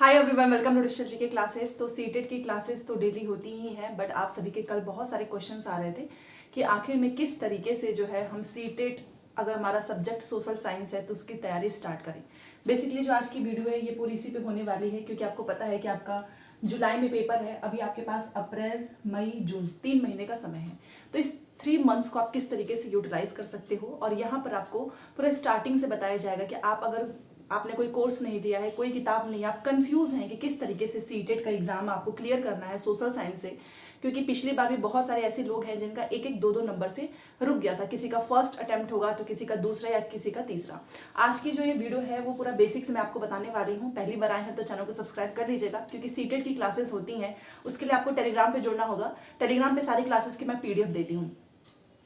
Hi everyone, welcome to digital G K classes. तो CTET की classes तो daily होती ही हैं, बट आप सभी के कल बहुत सारे क्वेश्चंस आ रहे थे कि आखिर में किस तरीके से जो है हम सीटेट, अगर हमारा सब्जेक्ट सोशल साइंस है तो उसकी तैयारी स्टार्ट करें। बेसिकली जो आज की वीडियो है ये पूरी इसी पे होने वाली है, क्योंकि आपको पता है कि आपका जुलाई में पेपर है। अभी आपके पास अप्रैल, मई, जून 3 महीने का समय है। तो इस 3 मंथ्स को आप किस तरीके से यूटिलाइज कर सकते हो, और यहाँ पर आपको पूरा स्टार्टिंग से बताया जाएगा कि आप अगर आपने कोई कोर्स नहीं लिया है, कोई किताब नहीं, आप कंफ्यूज हैं कि किस तरीके से सीटेट का एग्जाम आपको क्लियर करना है सोशल साइंस से। क्योंकि पिछली बार भी बहुत सारे ऐसे लोग हैं जिनका एक एक दो दो नंबर से रुक गया था। किसी का फर्स्ट अटेम्प्ट होगा तो किसी का दूसरा या किसी का तीसरा। आज की जो ये वीडियो है वो पूरा बेसिक्स मैं आपको बताने वाली हूँ। पहली बार आए हैं तो चैनल को सब्सक्राइब कर लीजिएगा, क्योंकि सीटेट की क्लासेस होती हैं उसके लिए आपको टेलीग्राम पे जुड़ना होगा। टेलीग्राम पे सारी क्लासेस की मैं पीडीएफ देती हूँ।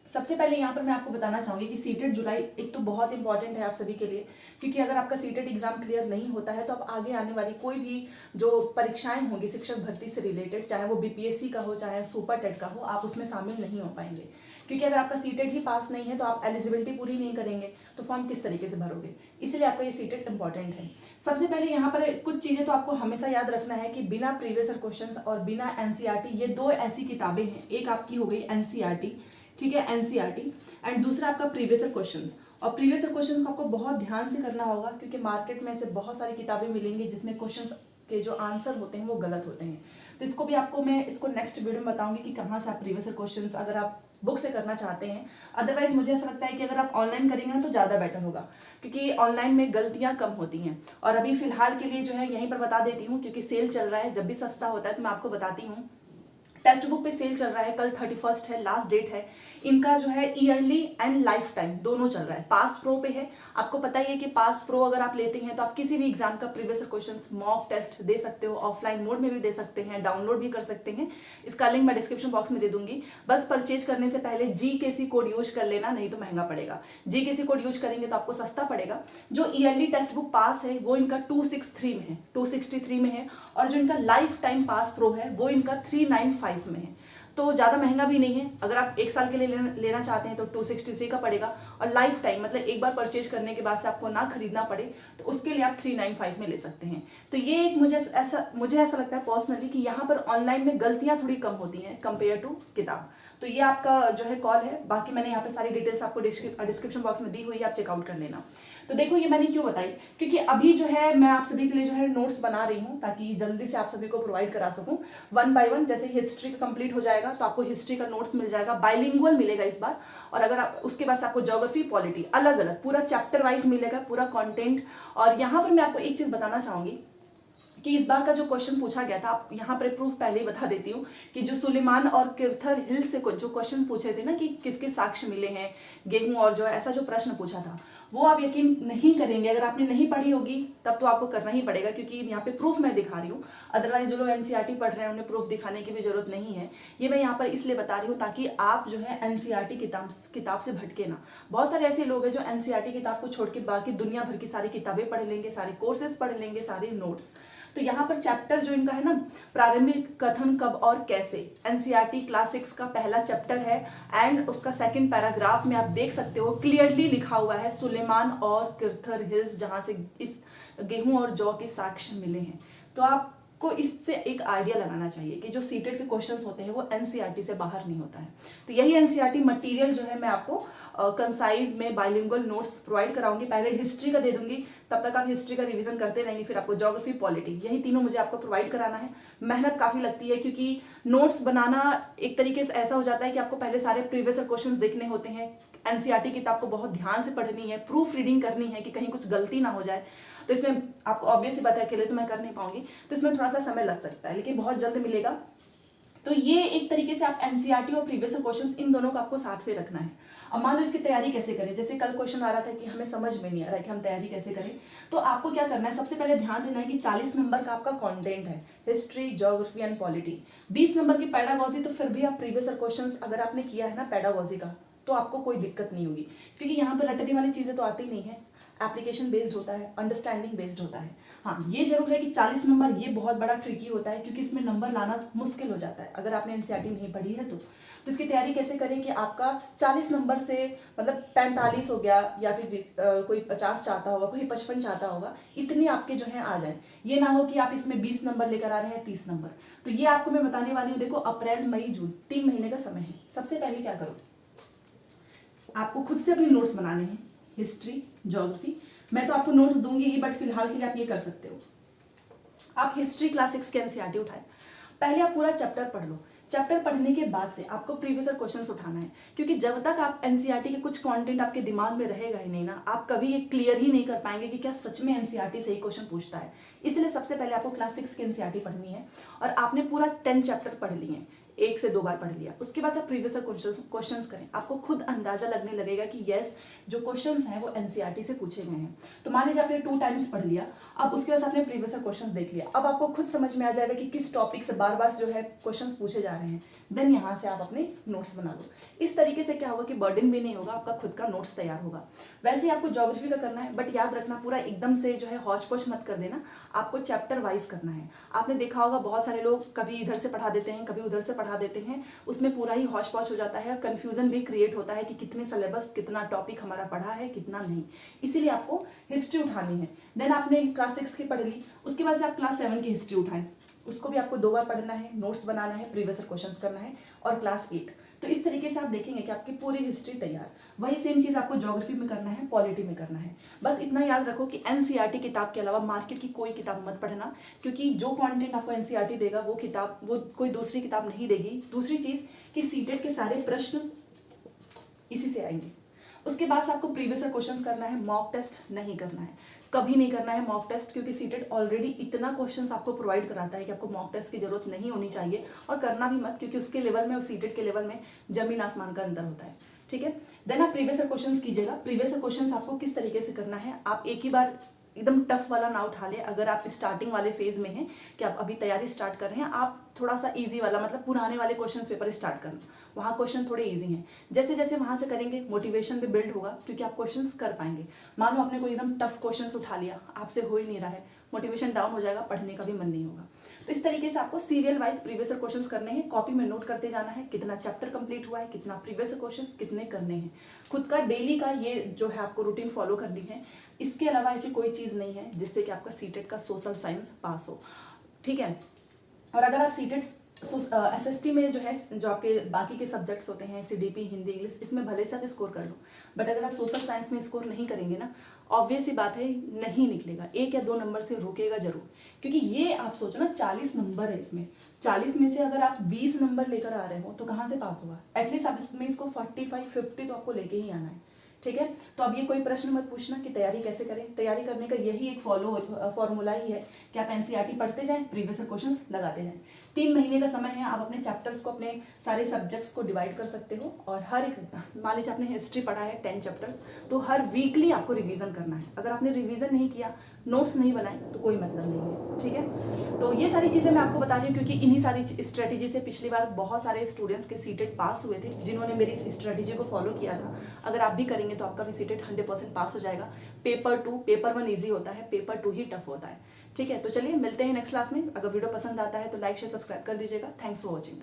सबसे पहले यहाँ पर मैं आपको बताना चाहूंगी कि सीटेट जुलाई एक तो बहुत इंपॉर्टेंट है आप सभी के लिए, क्योंकि अगर आपका सीटेट एग्जाम क्लियर नहीं होता है तो आप आगे आने वाली कोई भी जो परीक्षाएं होंगी शिक्षक भर्ती से रिलेटेड, चाहे वो बीपीएससी का हो चाहे सुपर टेट का हो, आप उसमें शामिल नहीं हो पाएंगे। क्योंकि अगर आपका सीटेट ही पास नहीं है तो आप एलिजिबिलिटी पूरी नहीं करेंगे तो फॉर्म किस तरीके से भरोगे। इसलिए आपका ये सीटेट इंपॉर्टेंट है। सबसे पहले यहाँ पर कुछ चीजें तो आपको हमेशा याद रखना है कि बिना प्रीवियस क्वेश्चन और बिना एनसीईआरटी, ये दो ऐसी किताबें हैं। एक आपकी हो गई एनसीईआरटी, ठीक है, एनसीईआरटी, एंड दूसरा आपका प्रीवियस क्वेश्चन। और प्रीवियस क्वेश्चन को आपको बहुत ध्यान से करना होगा, क्योंकि मार्केट में ऐसे बहुत सारी किताबें मिलेंगी जिसमें क्वेश्चंस के जो आंसर होते हैं वो गलत होते हैं। तो इसको भी आपको मैं इसको नेक्स्ट वीडियो में बताऊंगी कि कहाँ से आप प्रीवियस क्वेश्चंस अगर आप बुक से करना चाहते हैं। अदरवाइज मुझे ऐसा लगता है कि अगर आप ऑनलाइन करेंगे ना तो ज़्यादा बेटर होगा, क्योंकि ऑनलाइन में गलतियां कम होती हैं। और अभी फिलहाल के लिए जो है यहीं पर बता देती हूँ, क्योंकि सेल चल रहा है, जब भी सस्ता होता है तो मैं आपको बताती हूँ। टेक्स्ट बुक पे सेल चल रहा है, कल 31 है, लास्ट डेट है इनका जो है। ईयरली एंड लाइफ टाइम दोनों चल रहा है। पास प्रो पे है, आपको पता ही है कि पास प्रो अगर आप लेते हैं तो आप किसी भी एग्जाम का प्रीवियस क्वेश्चंस मॉक टेस्ट दे सकते हो, ऑफलाइन मोड में भी दे सकते हैं, डाउनलोड भी कर सकते हैं। इसका लिंक मैं डिस्क्रिप्शन बॉक्स में दे दूंगी। बस परचेज करने से पहले जीकेसी कोड यूज कर लेना, नहीं तो महंगा पड़ेगा। जीकेसी कोड यूज करेंगे तो आपको सस्ता पड़ेगा। जो ईयरली टेक्स्ट बुक पास है वो इनका 263 में है, 263 में है, और जो इनका लाइफ टाइम पास प्रो है वो इनका 395 में है। तो ज़्यादा महंगा भी नहीं है। अगर आप एक साल के लिए लेना चाहते हैं तो 263 का पड़ेगा, और लाइफ टाइम मतलब एक बार परचेज करने के बाद से आपको ना खरीदना पड़े तो उसके लिए आप 395 में ले सकते हैं। तो ये एक मुझे ऐसा लगता है पर्सनली कि यहाँ पर ऑनलाइन में गलतियाँ थोड़ी कम होती हैं कंपेयर टू किताब। तो ये आपका जो है कॉल है। बाकी मैंने यहाँ पे सारी डिटेल्स आपको डिस्क्रिप्शन बॉक्स में दी हुई है, आप चेकआउट कर लेना। तो देखो ये मैंने क्यों बताई, क्योंकि अभी जो है मैं आप सभी के लिए जो है नोट्स बना रही हूँ ताकि जल्दी से आप सभी को प्रोवाइड करा सकूँ 1 बाय 1। जैसे हिस्ट्री का कंप्लीट हो जाएगा तो आपको हिस्ट्री का नोट्स मिल जाएगा, बाइलिंगुअल मिलेगा इस बार। और अगर आप उसके बाद आपको ज्योग्राफी, पॉलिटी अलग अलग पूरा चैप्टर वाइज मिलेगा, पूरा कंटेंट। और यहाँ पर मैं आपको एक चीज बताना चाहूंगी कि इस बार का जो क्वेश्चन पूछा गया था, आप यहाँ पर प्रूफ पहले ही बता देती हूँ कि जो सुलेमान और किर्थर हिल से जो क्वेश्चन पूछे थे ना कि किसके साक्ष्य मिले हैं गेहूं और जो ऐसा जो प्रश्न पूछा था, वो आप यकीन नहीं करेंगे, अगर आपने नहीं पढ़ी होगी तब तो आपको करना ही पड़ेगा, क्योंकि यहाँ पे प्रूफ मैं दिखा रही हूँ। अदरवाइज जो लोग एनसीईआरटी पढ़ रहे हैं उन्हें प्रूफ दिखाने की भी जरूरत नहीं है। ये मैं यहाँ पर इसलिए बता रही हूँ ताकि आप जो है एनसीईआरटी किताब से भटके ना। बहुत सारे ऐसे लोग हैं जो एनसीईआरटी किताब को छोड़ के बाकी दुनिया भर की सारी किताबें पढ़ लेंगे, सारे कोर्सेज पढ़ लेंगे, सारे नोट्स। तो यहाँ पर चैप्टर जो इनका है ना, प्रारंभिक कथन कब और कैसे, एनसीईआरटी क्लास 6 का पहला चैप्टर है। एंड उसका सेकंड पैराग्राफ में आप देख सकते हो क्लियरली लिखा हुआ है सुलेमान और किर्थर हिल्स, जहां से इस गेहूं और जौ के साक्ष्य मिले हैं। तो आपको इससे एक आइडिया लगाना चाहिए कि जो सीटेट के क्वेश्चंस होते हैं वो एनसीईआरटी से बाहर नहीं होता है। तो यही एनसीईआरटी मटेरियल जो है मैं आपको कंसाइज में बाइलिंगुअल नोट्स प्रोवाइड कराऊंगी। पहले हिस्ट्री का दे दूंगी, तब तक आप हिस्ट्री का रिवीजन करते रहेंगे, फिर आपको ज्योग्राफी, पॉलिटी, यही तीनों मुझे आपको प्रोवाइड कराना है। मेहनत काफी लगती है, क्योंकि नोट्स बनाना एक तरीके से ऐसा हो जाता है कि आपको पहले सारे प्रीवियस क्वेश्चंस देखने होते हैं, एनसीईआरटी किताब को बहुत ध्यान से पढ़नी है, प्रूफ रीडिंग करनी है कि कहीं कुछ गलती ना हो जाए। तो इसमें आपको ऑब्वियस ही बात है अकेले तो मैं कर नहीं पाऊंगी, तो इसमें थोड़ा सा समय लग सकता है, लेकिन बहुत जल्द मिलेगा। तो ये एक तरीके से आप एनसीईआरटी और प्रीवियस क्वेश्चंस इन दोनों को आपको साथ में रखना है। अब मान लो इसकी तैयारी कैसे करें, जैसे कल क्वेश्चन आ रहा था कि हमें समझ में नहीं आ रहा है कि हम तैयारी कैसे करें। तो आपको क्या करना है, सबसे पहले ध्यान देना है कि 40 नंबर का आपका कंटेंट है, history, geography and polity. 20 number की पेडागॉजी, तो फिर भी आप प्रीवियस क्वेश्चंस अगर आपने किया है ना पेडागॉजी का तो आपको कोई दिक्कत नहीं होगी, क्योंकि यहाँ पर रटने वाली चीजें तो आती ही नहीं है। एप्लीकेशन बेस्ड होता है, अंडरस्टैंडिंग बेस्ड होता है। हाँ, ये जरूर है कि 40 नंबर ये बहुत बड़ा ट्रिकी होता है, क्योंकि इसमें नंबर लाना मुश्किल हो जाता है अगर आपने एनसीईआरटी नहीं पढ़ी है तो इसकी तैयारी कैसे करें कि आपका 40 नंबर से मतलब 45 हो गया, या फिर कोई 50 चाहता होगा, कोई 55 चाहता होगा, इतने आपके जो है आ जाए। ये ना हो कि आप इसमें 20 नंबर लेकर आ रहे हैं, 30 नंबर। तो ये आपको मैं बताने वाली हूँ। देखो, अप्रैल मई जून 3 महीने का समय है। सबसे पहले क्या करो, आपको खुद से अपने नोट्स बनाने हैं, हिस्ट्री, ज्योग्राफी। मैं तो आपको नोट्स दूंगी ही, बट फिलहाल के लिए आप ये कर सकते हो, आप हिस्ट्री क्लास 6 के एनसीईआरटी उठाए, पहले आप पूरा चैप्टर पढ़ लो। चैप्टर पढ़ने के बाद से आपको प्रीवियस क्वेश्चंस उठाना है, क्योंकि जब तक आप एनसीईआरटी के कुछ कंटेंट आपके दिमाग में रहेगा ही नहीं ना, आप कभी ये क्लियर ही नहीं कर पाएंगे कि क्या सच में एनसीईआरटी से ही क्वेश्चन पूछता है। इसलिए सबसे पहले आपको क्लास 6 की एनसीईआरटी पढ़नी है, और आपने पूरा 10 चैप्टर पढ़ लिए हैं, 1 से 2 बार पढ़ लिया। उसके बाद आप प्रीवियस क्वेश्चंस करें, आपको खुद अंदाजा लगने लगेगा कि यस, जो क्वेश्चंस हैं वो एनसीईआरटी से पूछे गए हैं। तो मान लीजिए आपने 2 टाइम्स पढ़ लिया, अब उसके बाद आपने प्रीवियस क्वेश्चंस देख लिया, अब आपको खुद समझ में आ जाएगा कि किस टॉपिक से बार बार जो है क्वेश्चंस पूछे जा रहे हैं। देन यहाँ से आप अपने नोट्स बना लो। इस तरीके से क्या होगा कि बर्डन भी नहीं होगा, आपका खुद का नोट्स तैयार होगा। वैसे ही आपको ज्योग्राफी का करना है, बट याद रखना पूरा एकदम से जो है हौच पौच मत कर देना, आपको चैप्टर वाइज करना है। आपने देखा होगा बहुत सारे लोग कभी इधर से पढ़ा देते हैं, कभी उधर से पढ़ा देते हैं, उसमें पूरा ही हौच पौच हो जाता है, कंफ्यूजन भी क्रिएट होता है कि कितने सिलेबस, कितना टॉपिक हमारा पढ़ा है, कितना नहीं। इसीलिए आपको हिस्ट्री उठानी है। देन आपने क्लास 6 की पढ़ ली, उसके बाद से आप क्लास 7 की हिस्ट्री उठाएं, उसको भी आपको 2 बार पढ़ना है, नोट्स बनाना है, प्रीवियस क्वेश्चंस करना है, और क्लास 8। तो इस तरीके से आप देखेंगे कि आपकी पूरी हिस्ट्री तैयार। वही सेम चीज़ आपको ज्योग्राफी में करना है, पॉलिटी में करना है। बस इतना याद रखो कि एनसीईआरटी किताब के अलावा मार्केट की कोई किताब मत पढ़ना, क्योंकि जो कंटेंट आपको एनसीईआरटी देगा वो किताब, वो कोई दूसरी किताब नहीं देगी। दूसरी चीज़ कि सीटेट के सारे प्रश्न इसी से आएंगे। उसके बाद से आपको प्रीवियस क्वेश्चंस करना है, मॉक टेस्ट नहीं करना है, कभी नहीं करना है मॉक टेस्ट, क्योंकि सीटेट ऑलरेडी इतना क्वेश्चंस आपको प्रोवाइड कराता है कि आपको मॉक टेस्ट की जरूरत नहीं होनी चाहिए, और करना भी मत, क्योंकि उसके लेवल में और सीटेट के लेवल में जमीन आसमान का अंतर होता है। ठीक है, देन आप प्रीवियस क्वेश्चंस कीजिएगा। प्रीवियस क्वेश्चंस आपको किस तरीके से करना है, आप एक ही बार एकदम टफ वाला ना उठा ले। अगर आप स्टार्टिंग वाले फेज में हैं कि आप अभी तैयारी स्टार्ट कर रहे हैं, आप थोड़ा सा इजी वाला, मतलब पुराने वाले क्वेश्चन पेपर स्टार्ट करना, वहाँ क्वेश्चन थोड़े इजी हैं। जैसे जैसे वहाँ से करेंगे मोटिवेशन भी बिल्ड होगा, क्योंकि आप क्वेश्चंस कर पाएंगे। मान लो आपने कोई एकदम टफ क्वेश्चंस उठा लिया, आपसे हो ही नहीं रहा है, मोटिवेशन डाउन हो जाएगा, पढ़ने का भी मन नहीं होगा। तो इस तरीके से आपको सीरियल वाइज प्रीवियस क्वेश्चंस करने हैं, कॉपी में नोट करते जाना है, कितना चैप्टर कंप्लीट हुआ है, कितना प्रीवियस क्वेश्चंस कितने करने हैं। खुद का डेली का ये जो है आपको रूटीन फॉलो करनी है। इसके अलावा ऐसी कोई चीज़ नहीं है जिससे कि आपका सीटेट का सोशल साइंस पास हो। ठीक है, और अगर आप सीटेट एसएसटी में जो है, जो आपके बाकी के सब्जेक्ट्स होते हैं, सीडीपी, हिंदी, इंग्लिश, इसमें भले से आप स्कोर कर लो, बट अगर आप सोशल साइंस में स्कोर नहीं करेंगे ना, ऑब्वियस ही बात है नहीं निकलेगा, 1 या 2 नंबर से रुकेगा जरूर। क्योंकि ये आप सोचो ना, 40 नंबर है इसमें, 40 में से अगर आप 20 नंबर लेकर आ रहे हो तो कहाँ से पास होगा? एटलीस्ट आप इसमें इसको 45-50 तो आपको लेके ही आना है। ठीक है, तो अब ये कोई प्रश्न मत पूछना कि तैयारी कैसे करें। तैयारी करने का यही एक फॉर्मूला ही है कि आप एनसीईआरटी पढ़ते जाएं, प्रीवियस क्वेश्चंस लगाते जाएं। 3 महीने का समय है, आप अपने चैप्टर्स को, अपने सारे सब्जेक्ट्स को डिवाइड कर सकते हो, और हर एक, मान लीजिए आपने हिस्ट्री पढ़ा है 10 चैप्टर्स, तो हर वीकली आपको रिवीजन करना है। अगर आपने रिवीजन नहीं किया, नोट्स नहीं बनाए, तो कोई मतलब नहीं है। ठीक है, तो ये सारी चीज़ें मैं आपको बता रही हूँ, क्योंकि इन्हीं सारी स्ट्रेटेजी से पिछली बार बहुत सारे स्टूडेंट्स के सीटेट पास हुए थे, जिन्होंने मेरी इस स्ट्रेटेजी को फॉलो किया था। अगर आप भी करेंगे तो आपका भी सीटेट 100% पास हो जाएगा। पेपर 2, पेपर 1 ईजी होता है, पेपर 2 ही टफ होता है। ठीक है, तो चलिए मिलते हैं नेक्स्ट क्लास में। अगर वीडियो पसंद आता है तो लाइक शेयर सब्सक्राइब कर दीजिएगा। Thanks for watching.